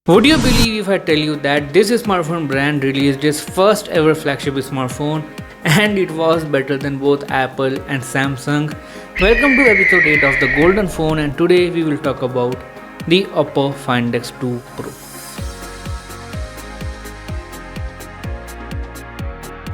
Would you believe if I tell you that this smartphone brand released its first ever flagship smartphone and it was better than both Apple and Samsung? Welcome to episode 8 of the Golden Phone, and today we will talk about the Oppo Find X2 Pro.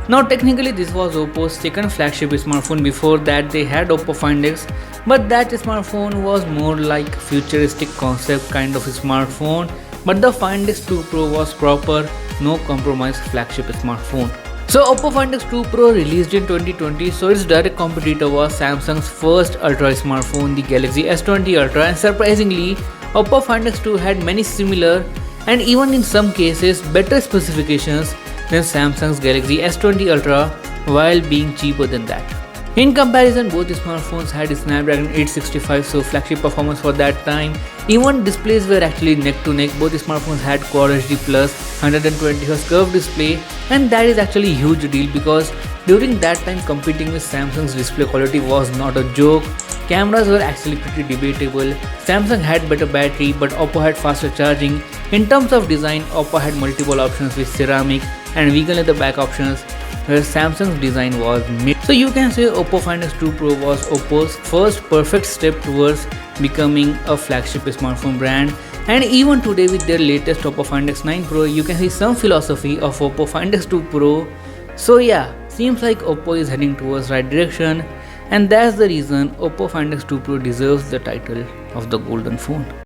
Now technically this was Oppo's second flagship smartphone. Before that they had Oppo Find X, but that smartphone was more like futuristic concept kind of smartphone. But the Find X2 Pro was proper, no compromise flagship smartphone. So Oppo Find X2 Pro released in 2020, so its direct competitor was Samsung's first Ultra smartphone, the Galaxy S20 Ultra, and surprisingly, Oppo Find X2 had many similar and even in some cases better specifications than Samsung's Galaxy S20 Ultra while being cheaper than that. In comparison, both smartphones had Snapdragon 865, so flagship performance for that time. Even displays were actually neck to neck. Both smartphones had Quad HD Plus 120Hz curved display, and that is actually a huge deal because during that time competing with Samsung's display quality was not a joke. Cameras were actually pretty debatable. Samsung had better battery, but Oppo had faster charging. In terms of design, Oppo had multiple options with ceramic and vegan leather back options, where Samsung's design was mid. So you can say Oppo Find X2 Pro was Oppo's first perfect step towards becoming a flagship smartphone brand. And even today with their latest Oppo Find X9 Pro, you can see some philosophy of Oppo Find X2 Pro. So yeah, seems like Oppo is heading towards right direction, and that's the reason Oppo Find X2 Pro deserves the title of the golden phone.